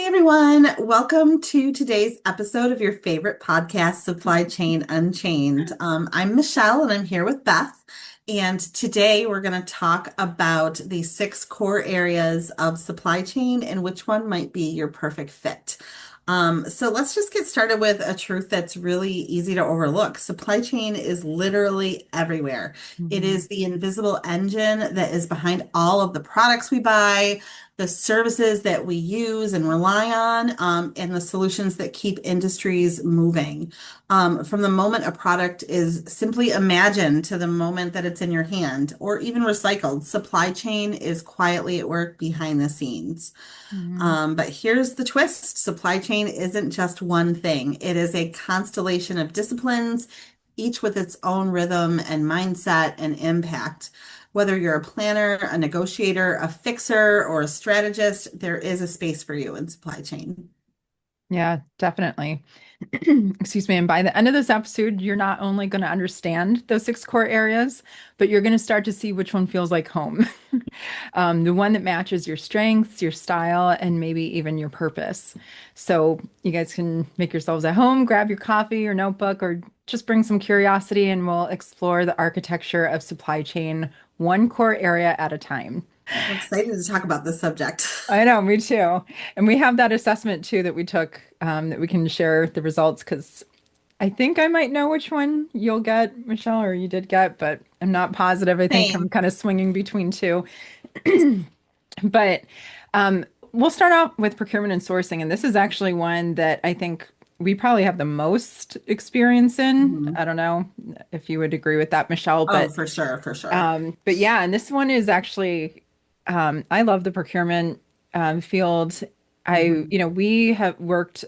Everyone, welcome to today's episode of your favorite podcast, Supply Chain Unchained. I'm Michelle and I'm here with Beth. And today we're going to talk about the six core areas of supply chain and which one might be your perfect fit. So let's just get started with a truth that's really easy to overlook. Supply chain is literally everywhere. It Mhm. is the invisible engine that is behind all of the products we buy, the services that we use and rely on, and the solutions that keep industries moving. From the moment a product is simply imagined to the moment that it's in your hand or even recycled, supply chain is quietly at work behind the scenes. Mhm. But here's the twist. Supply chain isn't just one thing. It is a constellation of disciplines, each with its own rhythm and mindset and impact. Whether you're a planner, a negotiator, a fixer, or a strategist, there is a space for you in supply chain. Yeah, definitely. Excuse me. And by the end of this episode, you're not only going to understand those six core areas, but you're going to start to see which one feels like home. The one that matches your strengths, your style, and maybe even your purpose. So you guys can make yourselves at home, grab your coffee or notebook, or just bring some curiosity, and we'll explore the architecture of supply chain one core area at a time. I'm excited to talk about this subject. I know, me too. And we have that assessment too that we took that we can share the results because I think I might know which one you'll get, Michelle, or you did get, but I'm not positive. I think I'm Same. kind of swinging between two. But we'll start off with procurement and sourcing. And this is actually one that I think we probably have the most experience in. Mhm. I don't know if you would agree with that, Michelle, Oh, but for sure, for sure. yeah, and this one is actually, I love the procurement field. Mhm. We have worked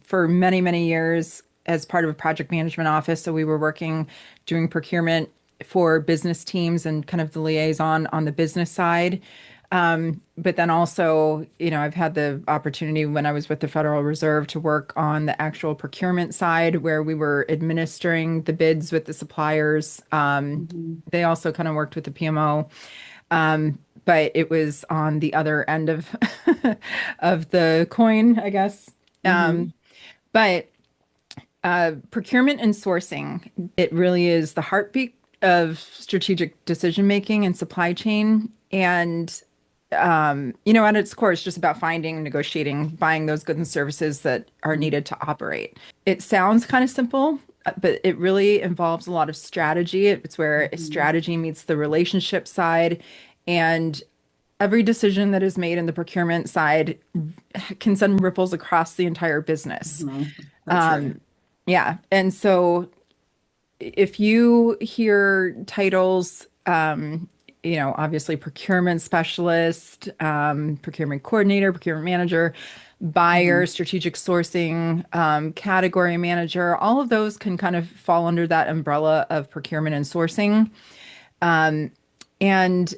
for many, many years as part of a project management office. So we were working doing procurement for business teams and kind of the liaison on the business side. But then also, I've had the opportunity when I was with the Federal Reserve to work on the actual procurement side where we were administering the bids with the suppliers. Mhm. They also kind of worked with the PMO. But it was on the other end of of the coin, I guess. Mhm. But procurement and sourcing, it really is the heartbeat of strategic decision making and supply chain. And at its core, it's just about finding, negotiating, buying those goods and services that are needed to operate. It sounds kind of simple, but it really involves a lot of strategy. It's where Mhm. strategy meets the relationship side, and every decision that is made in the procurement side can send ripples across the entire business. Mhm. So true. Um, yeah, and so if you hear titles, obviously procurement specialist, procurement coordinator, procurement manager, buyer, Mhm. strategic sourcing, category manager, all of those can kind of fall under that umbrella of procurement and sourcing. And,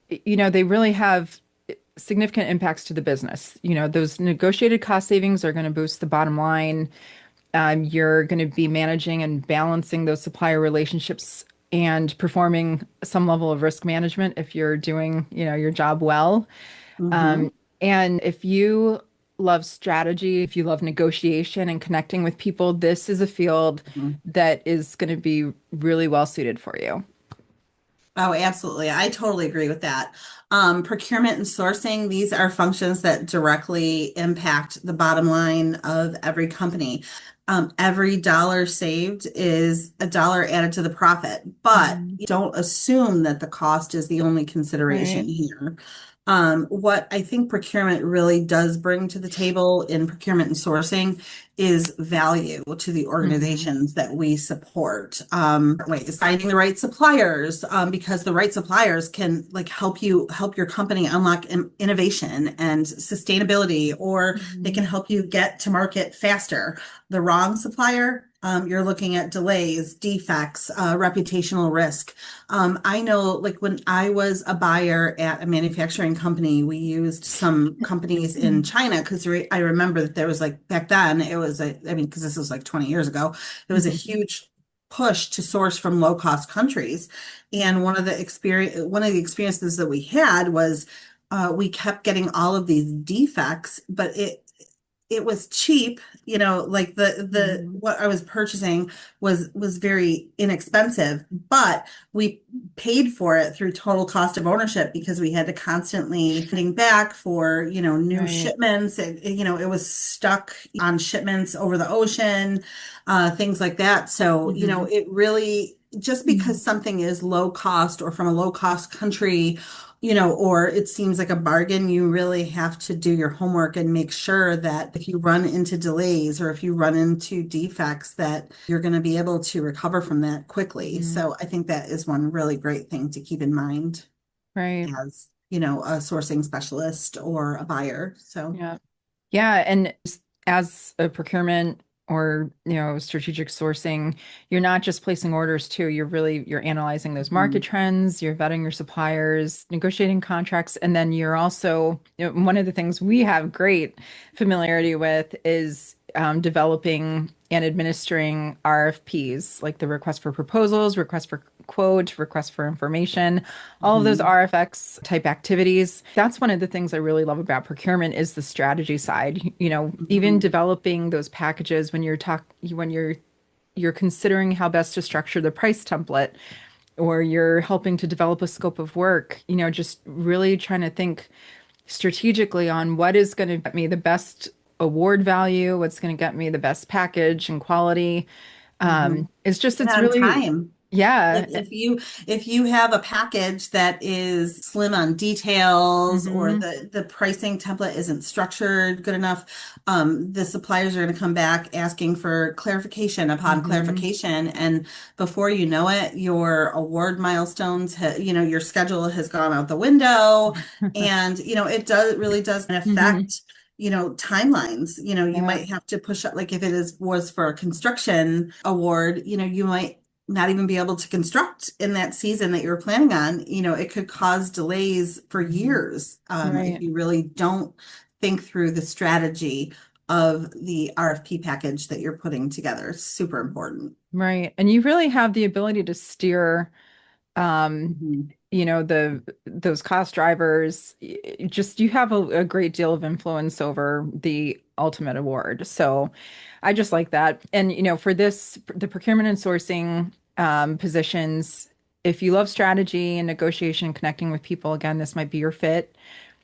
they really have significant impacts to the business. Those negotiated cost savings are going to boost the bottom line. You're going to be managing and balancing those supplier relationships and performing some level of risk management if you're doing, your job well. Mhm. And if you love strategy, if you love negotiation and connecting with people, this is a field Mhm. that is going to be really well suited for you. Oh, absolutely. I totally agree with that. Procurement and sourcing, these are functions that directly impact the bottom line of every company. Every dollar saved is a dollar added to the profit, but Mhm. you don't assume that the cost is the only consideration Right. here. What I think procurement really does bring to the table in procurement and sourcing is value to the Hmm. organizations that we support. Ways finding the right suppliers, because the right suppliers can like help your company unlock innovation and sustainability, or they can Hmm. help you get to market faster. The wrong supplier, you're looking at delays, defects, reputational risk. I know, like when I was a buyer at a manufacturing company, we used some companies in China because I remember that there was like back then, it was I mean, because this was like 20 years ago, there was a huge push to source from low cost countries. And one of the experiences that we had was we kept getting all of these defects, but it was cheap, like the Mhm. what I was purchasing was very inexpensive, but we paid for it through total cost of ownership because we had to constantly sending back for, new Right. shipments. It was stuck on shipments over the ocean, things like that. So, Mhm. it really just Mhm. because something is low cost or from a low cost country, or it seems like a bargain, you really have to do your homework and make sure that if you run into delays or if you run into defects, that you're going to be able to recover from that quickly. Mhm. So I think that is one really great thing to keep in mind Right. as, a sourcing specialist or a buyer. So, Yeah. Yeah, and as a procurement or, strategic sourcing, you're not just placing orders too. You're analyzing those market mhm, trends, you're vetting your suppliers, negotiating contracts, and then you're also, one of the things we have great familiarity with is developing and administering RFPs, like the request for proposals, request for quote, request for information, all of those mhm, RFX type activities. That's one of the things I really love about procurement is the strategy side. Even mhm, developing those packages when you're considering how best to structure the price template or you're helping to develop a scope of work, just really trying to think strategically on what is going to get me the best award value, what's going to get me the best package and quality. mhm. And It's on really, time. yeah. Like if you have a package that is slim on details or Hmm. the pricing template isn't structured good enough, the suppliers are going to come back asking for clarification upon Hmm. clarification, and before you know it, your award milestones, your schedule has gone out the window, and it really does Hmm. affect timelines. You Yeah. might have to push up, like if it was for a construction award, you might not even be able to construct in that season that you're planning on. It could cause delays for Hmm. years, if Right. you really don't think through the strategy of the RFP package that you're putting together. It's super important. Right. And you really have the ability to steer um Mhm. those cost drivers. Just you have a great deal of influence over the ultimate award. So I just like that. And for the procurement and sourcing positions, if you love strategy and negotiation, connecting with people, again, this might be your fit.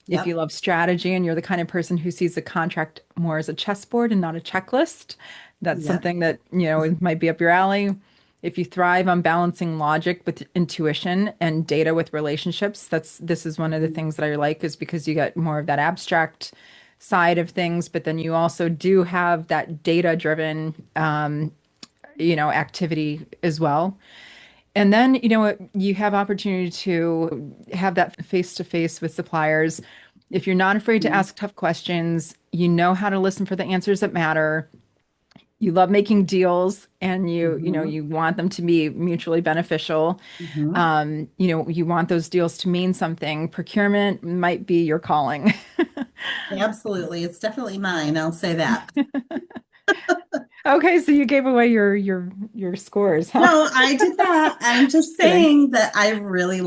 If you Yep. love strategy and you're the kind of person who sees the contract more as a chessboard and not a checklist, that's Yep. something that, it might be up your alley. If you thrive on balancing logic with intuition and data with relationships, this is one of the things that I like is because you get more of that abstract side of things, but then you also do have that data-driven, activity as well. And then, you have opportunity to have that face to face with suppliers. If you're not afraid to Mhm. ask tough questions, you know how to listen for the answers that matter. You love making deals and Mhm. you want them to be mutually beneficial. Mhm. You want those deals to mean something. Procurement might be your calling. Absolutely. It's definitely mine. I'll say that. Okay, so you gave away your scores, huh? No, I did not. I'm just Just kidding. saying that I really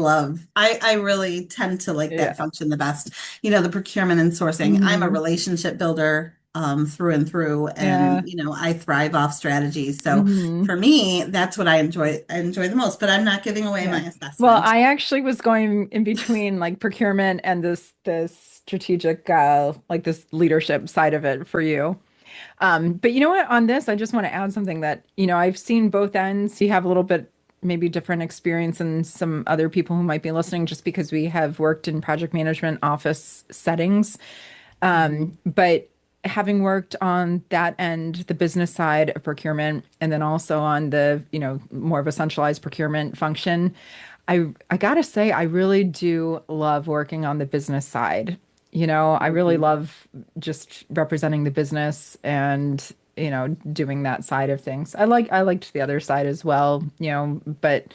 tend to like that Yeah. function the best. The procurement and sourcing. I'm a Hmm. relationship builder, through and through, and Yeah. I thrive off strategies. So Hmm. for me, that's what I enjoy. I enjoy the most, but I'm not giving away my Yeah. Well, assessment. I actually was going in between like procurement and this strategic like this leadership side of it for you. But you know what, on this, I just want to add something that, I've seen both ends. You have a little bit maybe different experience than some other people who might be listening just because we have worked in project management office settings. Mhm. But having worked on that end, the business side of procurement, and then also on the, more of a centralized procurement function, I gotta say, I really do love working on the business side. I really Mhm. love just representing the business and, doing that side of things. I liked the other side as well, but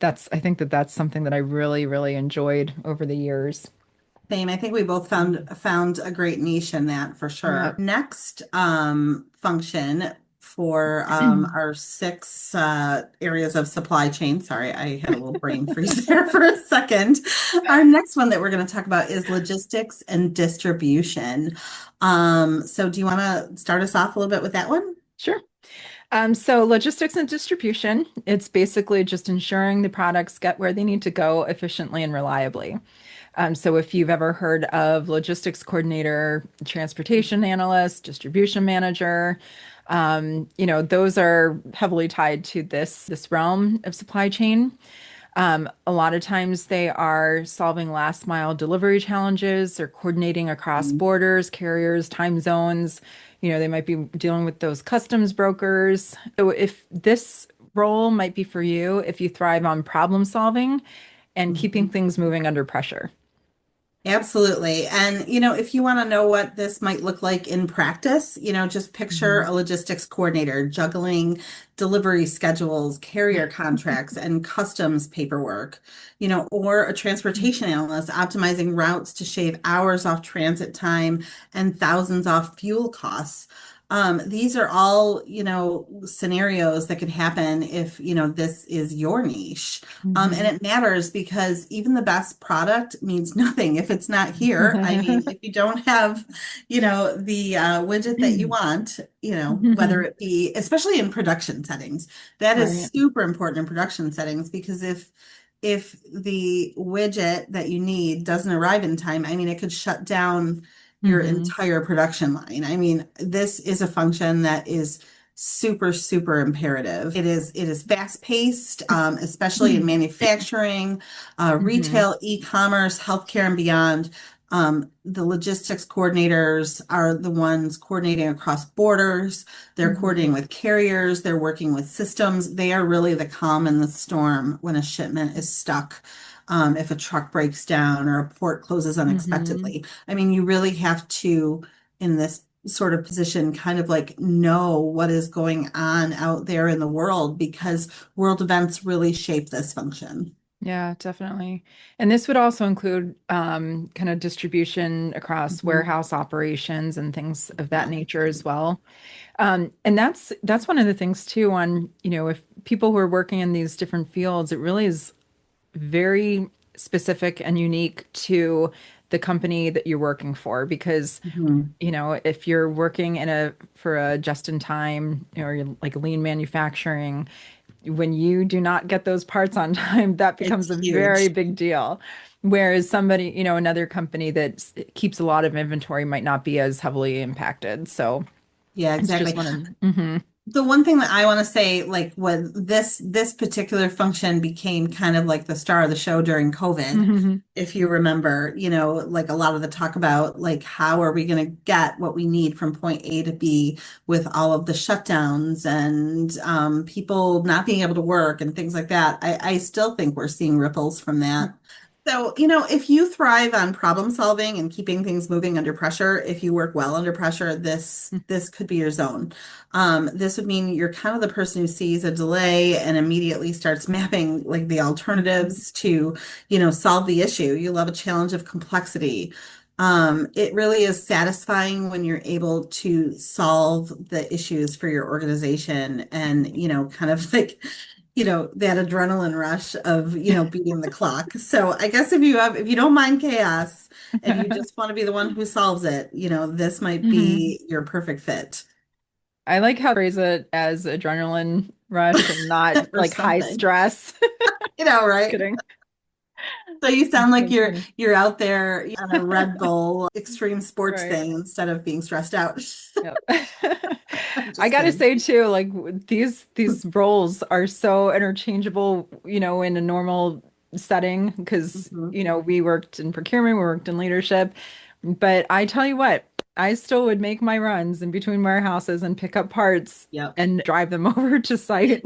I think that that's something that I really, really enjoyed over the years. Same. I think we both found a great niche in that for Yeah. sure. Next function for our six areas of supply chain. Sorry, I had a little brain freeze there for a second. Our next one that we're going to talk about is logistics and distribution. So do you want to start us off a little bit with that one? Sure. So logistics and distribution, it's basically just ensuring the products get where they need to go efficiently and reliably. So if you've ever heard of logistics coordinator, transportation analyst, distribution manager, those are heavily tied to this realm of supply chain. A lot of times they are solving last mile delivery challenges or coordinating across Mhm. borders, carriers, time zones. They might be dealing with those customs brokers. So if this role might be for you, if you thrive on problem solving and keeping Mhm. things moving under pressure. Absolutely. And, if you want to know what this might look like in practice, just picture Mhm. a logistics coordinator juggling delivery schedules, carrier contracts, and customs paperwork, or a transportation analyst optimizing routes to shave hours off transit time and thousands off fuel costs. These are all, scenarios that could happen if, this is your niche. And Mhm. it matters because even the best product means nothing if it's not here. I mean, if you don't have, the widget that you want, whether it be, especially in production settings, that is Right. super important in production settings because if the widget that you need doesn't arrive in time, I mean, it could shut down your Hmm. entire production line. I mean, this is a function that is super, super imperative. It is fast paced, especially in manufacturing, Hmm. retail, e-commerce, healthcare, and beyond. The logistics coordinators are the ones coordinating across borders. They're Hmm. coordinating with carriers. They're working with systems. They are really the calm in the storm when a shipment is stuck. If a truck breaks down or a port closes Hmm. unexpectedly. I mean, you really have to, in this sort of position, kind of like know what is going on out there in the world because world events really shape this function. Yeah, definitely. And this would also include kind of distribution across Mhm. warehouse operations and things of that Yeah. nature as well. And that's one of the things too on, if people who are working in these different fields, it really is very specific and unique to the company that you're working for because Mhm. if you're working in a for a just in time or like lean manufacturing, when you do not get those parts on time, that becomes It's a very huge. big deal. Whereas somebody, another company that keeps a lot of inventory might not be as heavily impacted. So Yeah, it's just exactly. one of, The one thing that I want to say, like when this particular function became kind of like the star of the show during COVID, hmm. if you remember, like a lot of the talk about like how are we going to get what we need from point A to B with all of the shutdowns and people not being able to work and things like that. I still think we're seeing ripples from that. So, if you thrive on problem solving and keeping things moving under pressure, if you work well under pressure, this could be your zone. This would mean you're kind of the person who sees a delay and immediately starts mapping like the alternatives to, solve the issue. You love a challenge of complexity. It really is satisfying when you're able to solve the issues for your organization and, kind of like, that adrenaline rush of, beating the clock. So I guess if you don't mind chaos and you just want to be the one who solves it, this might Hmm. be your perfect fit. I like how to phrase it as adrenaline rush and not Or like high something. stress. Right? Kidding. So you sound That's like so you're funny. you're out there on a Red Bull extreme sports Right. thing instead of being stressed out. Yep. I'm I just gotta kidding. say too, like these roles are so interchangeable, in a normal setting because, Mhm. we worked in procurement, we worked in leadership. But I tell you what, I still would make my runs in between warehouses and pick up parts Yep. and drive them over to site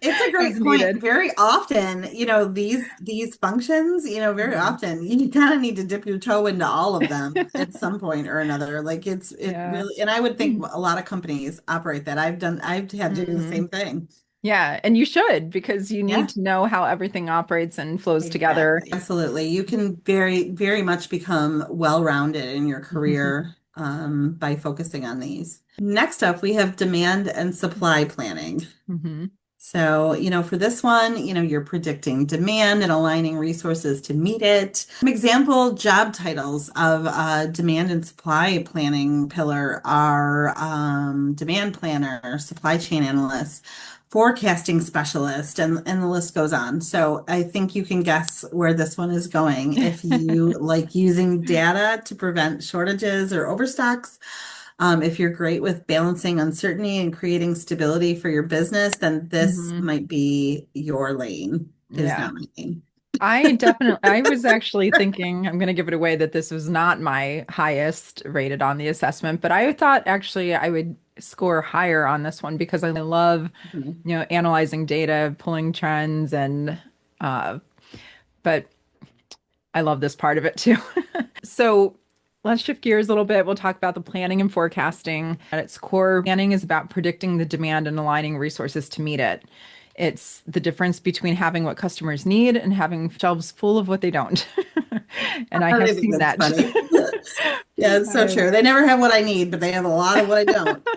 It's a as great point. needed. Very often, these functions, very Mhm. often you kind of need to dip your toe into all of them at some point or another. Like it Yeah. really, and I would think a lot of companies operate that. I've had to do the Mhm. same thing. Yeah, and you should because you need Yeah. to know how everything operates and flows together. Exactly. Absolutely. You can very, very much become well-rounded in your career. by focusing on these. Next up, we have demand and supply planning. Hmm. So, for this one, you're predicting demand and aligning resources to meet it. Some example job titles of demand and supply planning pillar are demand planner, supply chain analyst, forecasting specialist, and the list goes on. So I think you can guess where this one is going. If you like using data to prevent shortages or overstocks, if you're great with balancing uncertainty and creating stability for your business, then this Hmm. might be your lane. It is Yeah. not my lane. I was actually thinking, I'm going to give it away that this was not my highest rated on the assessment, but I thought actually I would score higher on this one because I love, Mhm. analyzing data, pulling trends uh, but I love this part of it too. So let's shift gears a little bit. We'll talk about the planning and forecasting. At its core, planning is about predicting the demand and aligning resources to meet it. It's the difference between having what customers need and having shelves full of what they don't. And I have I think seen that's that. funny. Yeah, it's so I, true. They never have what I need, but they have a lot of what I don't.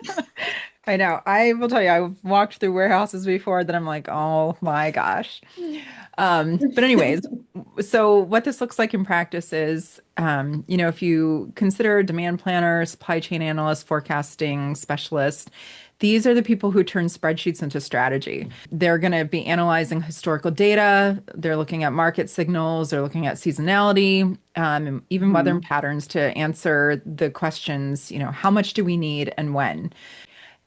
I know. I will tell you, I've walked through warehouses before that I'm like, oh my gosh. But anyways, so what this looks like in practice is, if you consider a demand planner, supply chain analyst, forecasting specialist, these are the people who turn spreadsheets into strategy. They're going to be analyzing historical data. They're looking at market signals. They're looking at seasonality, and even weather Mhm. patterns to answer the questions, how much do we need and when?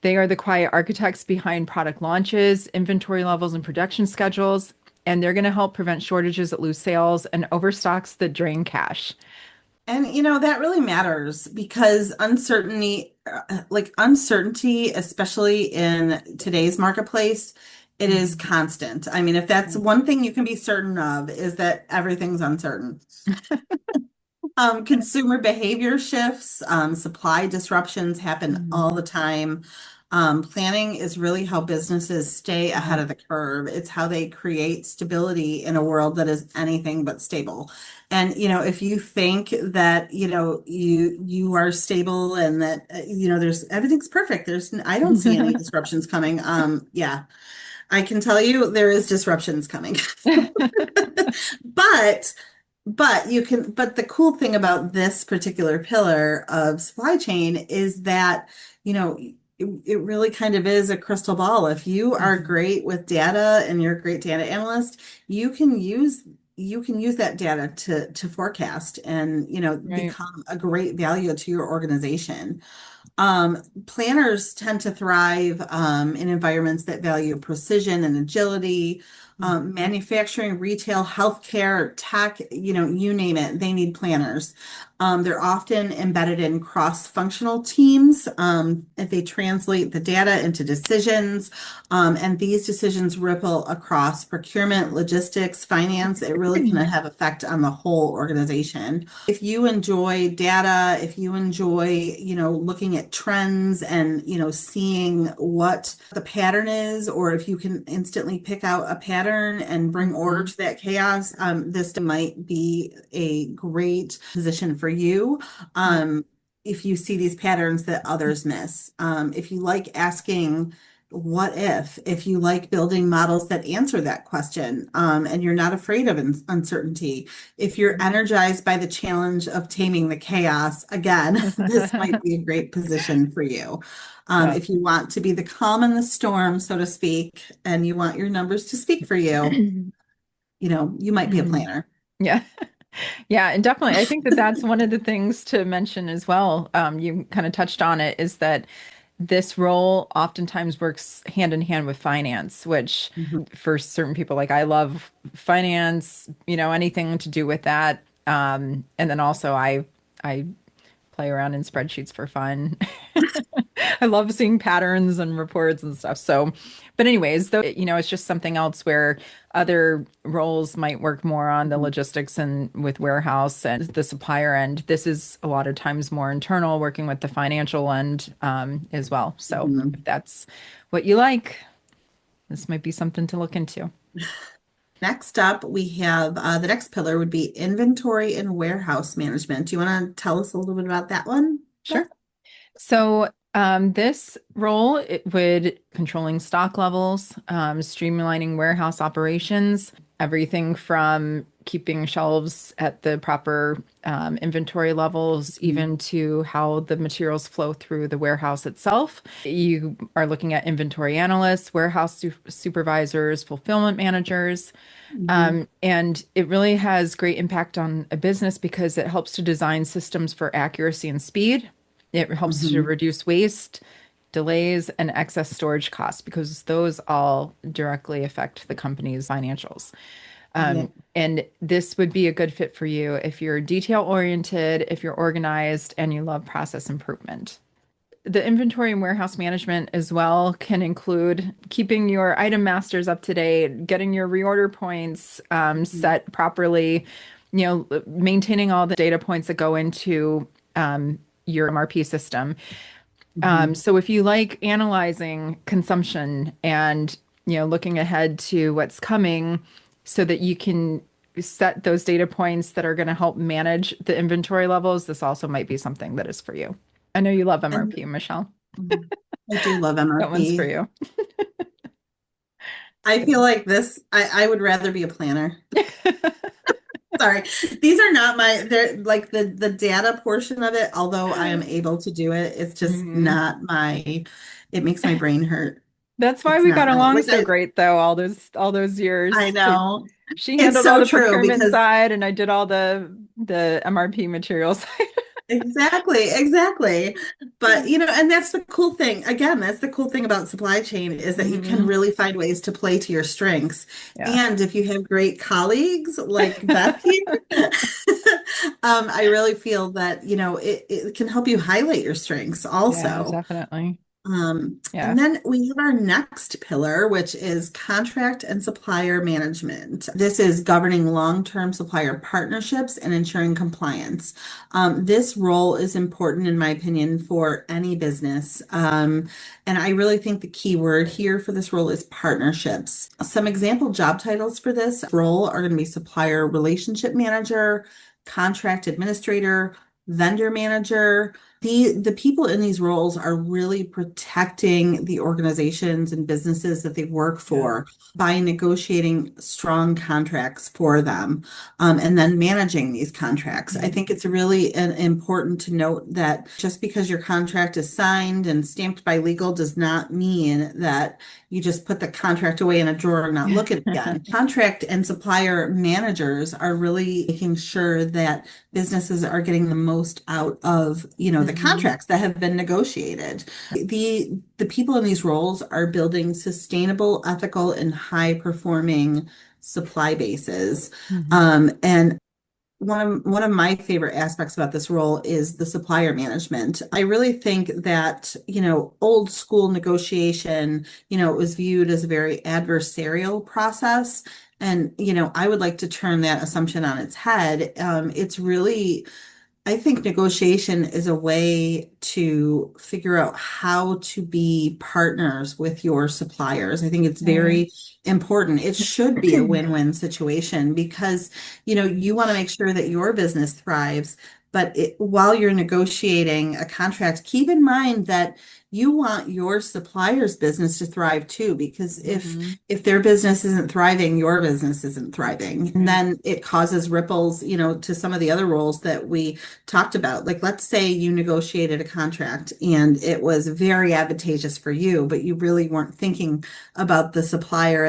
They are the quiet architects behind product launches, inventory levels, and production schedules, and they're going to help prevent shortages that lose sales and overstocks that drain cash. And that really matters because uncertainty, especially in today's marketplace, it is Mhm. constant. I mean, if that's one thing you can be certain of, is that everything's uncertain. Consumer behavior shifts, supply disruptions happen all Mhm. the time. Planning is really how businesses stay ahead Yeah. of the curve. It's how they create stability in a world that is anything but stable. And if you think that you are stable and that there's everything's perfect, I don't see any disruptions coming. Yeah, I can tell you there is disruptions coming. But but the cool thing about this particular pillar of supply chain is that, it really kind of is a crystal ball. If you are Mhm. great with data and you're a great data analyst, you can use that data to forecast and, Right. become a great value to your organization. Planners tend to thrive in environments that value precision and agility. Mhm. Manufacturing, retail, healthcare, tech, you name it, they need planners. They're often embedded in cross-functional teams. If they translate the data into decisions, and these decisions ripple across procurement, logistics, finance, it really can have effect on the whole organization. If you enjoy data, if you enjoy, looking at trends and, seeing what the pattern is, or if you can instantly pick out a pattern and bring order Mhm. to that chaos, this might be a great position for you. Yeah. If you see these patterns that others miss, if you like asking, what if you like building models that answer that question, and you're not afraid of uncertainty, if you're energized by the challenge of taming the chaos, again, this might be a great position for you. Yeah. If you want to be the calm in the storm, so to speak, and you want your numbers to speak for you, you might be a Mhm. planner. Yeah. Yeah, and definitely, I think that that's one of the things to mention as well. You kind of touched on it, is that this role oftentimes works hand in hand with finance, which Mhm. for certain people, like I love finance, anything to do with that. And then also I play around in spreadsheets for fun. I love seeing patterns and reports and stuff. So, but anyways, though, it's just something else where other roles might work more on the Mhm. logistics and with warehouse and the supplier end. This is a lot of times more internal, working with the financial end, as well. So if Mhm. that's what you like, this might be something to look into. Next up, we have the next pillar would be inventory and warehouse management. Do you want to tell us a little bit about that one? Sure. So, this role, it would controlling stock levels, streamlining warehouse operations, everything from keeping shelves at the proper inventory levels, Mhm. even to how the materials flow through the warehouse itself. You are looking at inventory analysts, warehouse supervisors, fulfillment managers. Mhm. And it really has great impact on a business because it helps to design systems for accuracy and speed. It helps to Mhm. reduce waste, delays, and excess storage costs because those all directly affect the company's financials. Yeah. And this would be a good fit for you if you're detail oriented, if you're organized, and you love process improvement. The inventory and warehouse management as well can include keeping your item masters up to date, getting your reorder points Mhm. set properly, maintaining all the data points that go into your MRP system. Mhm. So if you like analyzing consumption and looking ahead to what's coming so that you can set those data points that are going to help manage the inventory levels, this also might be something that is for you. I know you love And MRP, Michelle. mhm, I do love That one's for MRP. you. I feel like I would rather be a planner. Sorry. These are not they're like the data portion of it, although I am able to do it, it's just Mhm. not it makes my brain hurt. That's why It's we not got my, along like so great though, all those I years. So know. she It's handled all so the true procurement because side and I did all the MRP materials. exactly, exactly. But and that's the cool thing. Again, that's the cool thing about supply chain is that you can Hmm. really find ways to play to your strengths. Yeah. And if you have great colleagues like Beth here, I really feel that, it can help you highlight your strengths Yeah, also. definitely. And Yeah. then we have our next pillar, which is contract and supplier management. This is governing long-term supplier partnerships and ensuring compliance. This role is important, in my opinion, for any business. And I really think the key word here for this role is partnerships. Some example job titles for this role are going to be supplier relationship manager, contract administrator, vendor manager. The people in these roles are really protecting the organizations and businesses that they work Yeah. for by negotiating strong contracts for them, and then managing these contracts. I Mhm. think it's really important to note that just because your contract is signed and stamped by legal does not mean that you just put the contract away in a drawer and not look at it again. Contract and supplier managers are really making sure that businesses are getting the most out of, the Hmm. contracts that have been negotiated. The people in these roles are building sustainable, ethical, and high performing supply bases. Hmm. And one of my favorite aspects about this role is the supplier management. I really think that, old school negotiation, it was viewed as a very adversarial process. And, I would like to turn that assumption on its head. It's really I think negotiation is a way to figure out how to be partners with your suppliers. I think it's Right. very important. It should be a win-win situation because, you want to make sure that your business thrives. But while you're negotiating a contract, keep in mind that you want your supplier's business to thrive too, because if Hmm. if their business isn't thriving, your business isn't thriving. And Right. then it causes ripples, to some of the other roles that we talked about. Like, let's say you negotiated a contract and it was very advantageous for you, but you really weren't thinking about the supplier,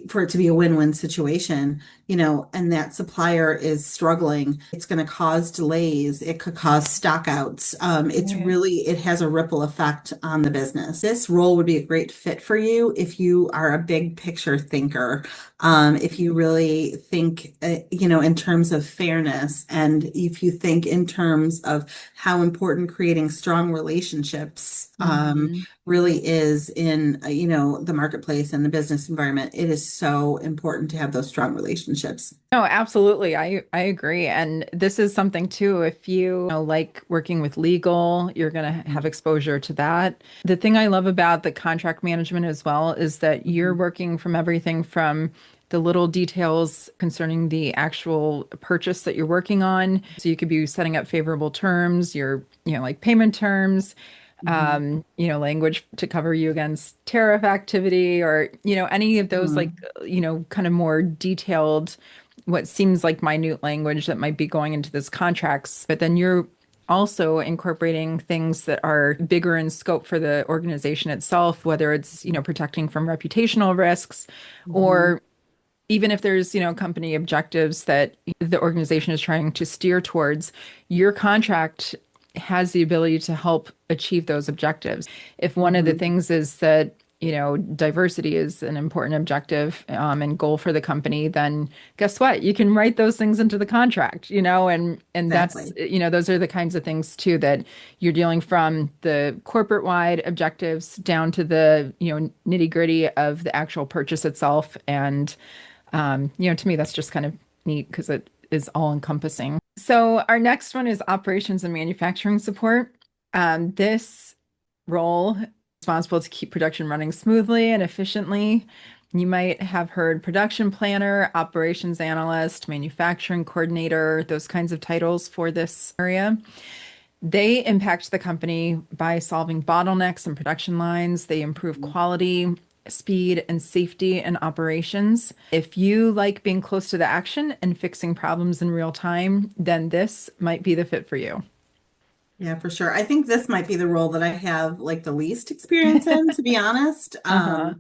for it to be a win-win situation, and that supplier is struggling. It's going to cause delays. It could cause stockouts. Right. It has a ripple effect on the business. This role would be a great fit for you if you are a big picture thinker, if you really think, in terms of fairness, and if you think in terms of how important creating strong relationships, Hmm. really is in, the marketplace and the business environment. It is so important to have those strong relationships. No, absolutely. I agree. And this is something too, if you like working with legal, you're going to have exposure to that. The thing I love about the contract management as well is that you're Mhm. working from everything from the little details concerning the actual purchase that you're working on. So you could be setting up favorable terms, your, like payment terms, Mhm. language to cover you against tariff activity or, any of those like, Mhm. kind of more detailed, what seems like minute language that might be going into this contracts. But then you're also incorporating things that are bigger in scope for the organization itself, whether it's, protecting from reputational risks Mhm. or even if there's, company objectives that the organization is trying to steer towards, your contract has the ability to help achieve those objectives. If one of the Mhm. things is that, diversity is an important objective and goal for the company, then guess what? You can write those things into the contract, and that's, Exactly. those are the kinds of things too that you're dealing from the corporate wide objectives down to the, nitty gritty of the actual purchase itself. And to me, that's just kind of neat because it is all encompassing. So, our next one is operations and manufacturing support. This role is responsible to keep production running smoothly and efficiently. You might have heard production planner, operations analyst, manufacturing coordinator, those kinds of titles for this area. They impact the company by solving bottlenecks and production lines. They improve quality, speed, and safety in operations. If you like being close to the action and fixing problems in real time, then this might be the fit for you. Yeah, for sure. I think this might be the role that I have like the least experience in, to be honest. Uh-huh.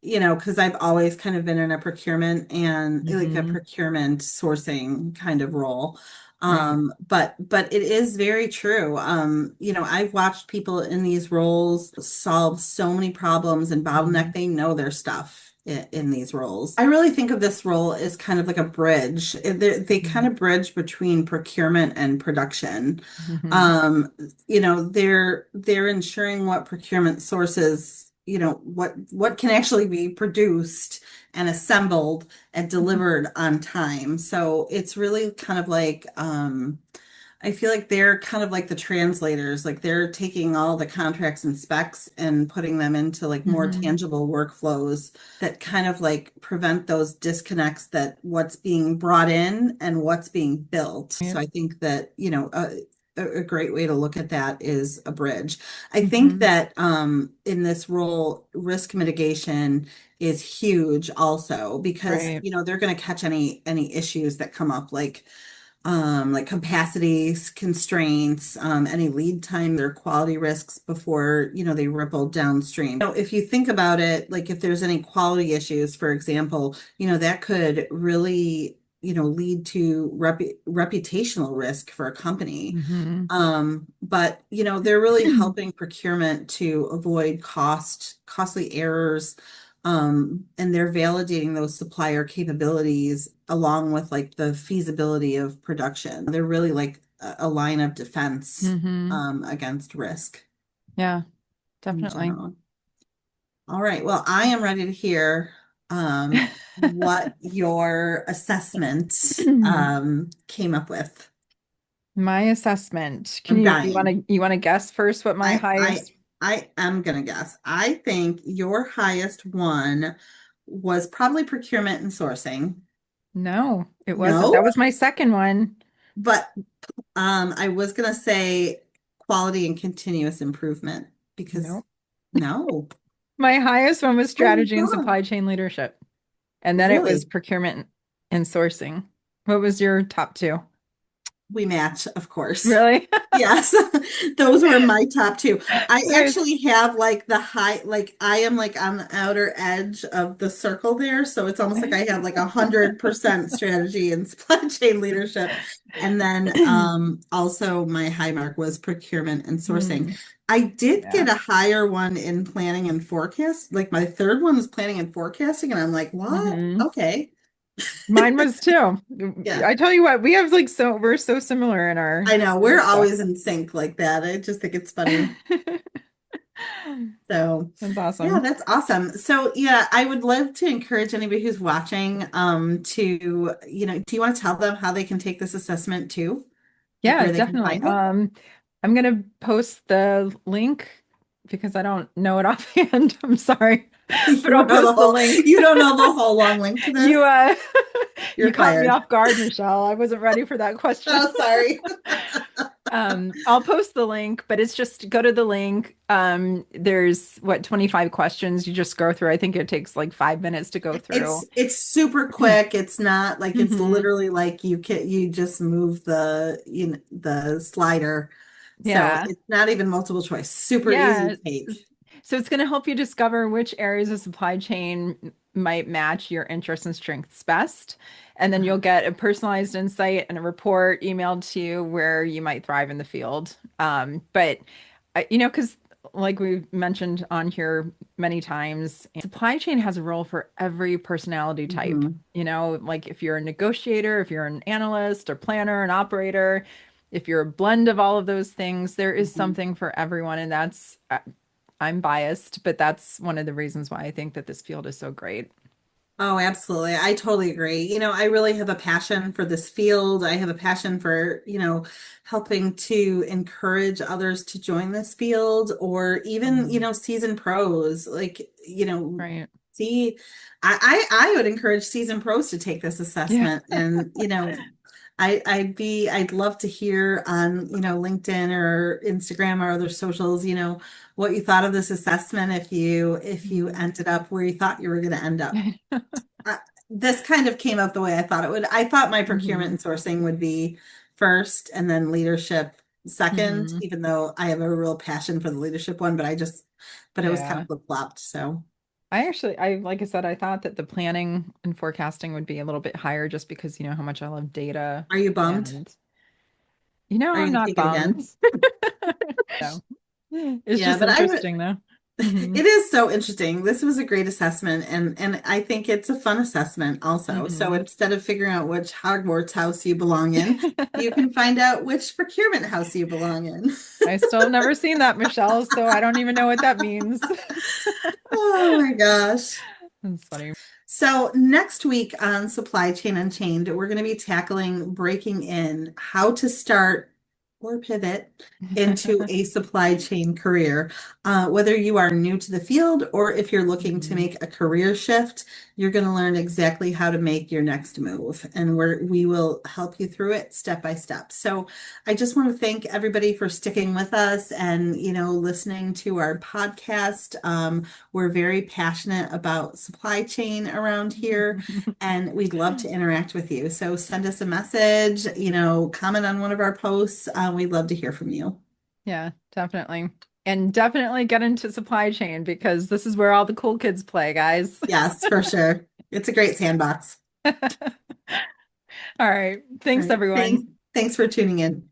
Because I've always kind of been in a procurement and like a Hmm. procurement sourcing kind of role. Right. But it is very true. I've watched people in these roles solve so many problems and bottleneck. Hmm. They know their stuff in these roles. I really think of this role as kind of like a bridge. They kind Hmm. of bridge between procurement and production. Hmm. Um, they're ensuring what procurement sources, what can actually be produced and assembled and delivered on time. So it's really kind of like I feel like they're kind of like the translators, like they're taking all the contracts and specs and putting them into like more Hmm. tangible workflows that kind of like prevent those disconnects that what's being brought in and what's being built. So I think that, a great way to look at that is a bridge. I think Hmm. that in this role, risk mitigation is huge also because, Right. they're going to catch any issues that come up like capacities, constraints, any lead time or quality risks before, they ripple downstream. If you think about it, like if there's any quality issues, for example, that could really, lead to reputational risk for a company. Hmm. But they're really helping procurement to avoid costly errors. And they're validating those supplier capabilities along with like the feasibility of production. They're really like a line of defense Hmm. against risk Yeah, in definitely. general. All right. Well, I am ready to hear what your assessment came up with. My assessment. Can I'm you you want dying. to you want to guess first what my I I highest? I am gonna guess. I think your highest one was probably procurement and sourcing. No, it wasn't. No, That was my second one. but I was gonna say quality and continuous improvement because No. no. My highest one was Oh my strategy and God. supply chain leadership. And then it was Really? procurement and sourcing. What was your top two? We match, of course. Really? Yes, those were my top two. I Nice. actually have like the high, like I am like on the outer edge of the circle there. So it's almost like I have like 100% strategy and supply chain leadership. And then also my high mark was procurement and sourcing. Hmm. I did Yeah. get a higher one in planning and forecast. Like my third one was planning and forecasting, and I'm like, what? Hmm. Okay. Mine was too. Yeah. I tell you what, we have like we're so similar in our I know in our we're stuff. always in sync like that. I just think it's funny. So, That's yeah, awesome. that's awesome. So, yeah, I would love to encourage anybody who's watching to, do you want to tell them how they can take this assessment too? Like Yeah, where they can definitely. find it? I'm gonna post the link because I don't know it offhand. I'm sorry. But You I'll don't know the post the whole, link. you don't know the whole long link to You this? you You're caught me fired. off guard, Michelle. I wasn't ready for that question. Oh, sorry. I'll post the link, but it's just go to the link. There's what 25 questions you just go through. I think it takes like 5 minutes to go through. It's super quick. It's not like it's Hmm. literally like you just move the slider. So Yeah. it's not even multiple choice. Super easy Yeah. to take. So it's going to help you discover which areas of supply chain might match your interests and strengths best. And then you'll get a personalized insight and a report emailed to you where you might thrive in the field. But, because like we've mentioned on here many times, supply chain has a role for every personality type. Mhm. Like if you're a negotiator, if you're an analyst or planner, an operator, if you're a blend of all of those things, there is Mhm. something for everyone. And I'm biased, but that's one of the reasons why I think that this field is so great. Oh, absolutely. I totally agree. I really have a passion for this field. I have a passion for, helping to encourage others to join this field or even, Mhm. seasoned pros. Like, Right. see, I would encourage seasoned pros to take this Yeah. assessment. And, I'd love to hear on, LinkedIn or Instagram or other socials, what you thought of this assessment if you Mhm. ended up where you thought you were going to end up. uh, this kind of came out the way I thought it would. I thought my procurement Hmm. and sourcing would be first and then leadership second, Hmm. even though I have a real passion for the leadership one, but it was kind of Yeah. flip-flopped. So Like I said, I thought that the planning and forecasting would be a little bit higher just because you know how much I love data. are you bummed? And Are you I'm gonna not take it bummed. again? No. It's Yeah, just but I would. interesting though. Hmm. It is so interesting. This was a great assessment, and I think it's a fun assessment also. So Hmm. instead of figuring out which Hogwarts house you belong in, you can find out which procurement house you belong in. I still have never seen that, Michelle, so I don't even know what that means. Oh my gosh. That's funny. So, next week on Supply Chain Unchained, we're going to be tackling breaking in how to start or pivot into a supply chain career. Whether you are new to the field or if you're looking to Mhm. make a career shift, you're going to learn exactly how to make your next move. And we will help you through it step by step. So, I just want to thank everybody for sticking with us and, listening to our podcast. We're very passionate about supply chain around here, and we'd love to interact with you. So send us a message, comment on one of our posts. We'd love to hear from you. Yeah, definitely. And definitely get into supply chain because this is where all the cool kids play, guys. Yes, for sure. It's a great sandbox. All right. All Thanks, right. everyone. Thanks for tuning in.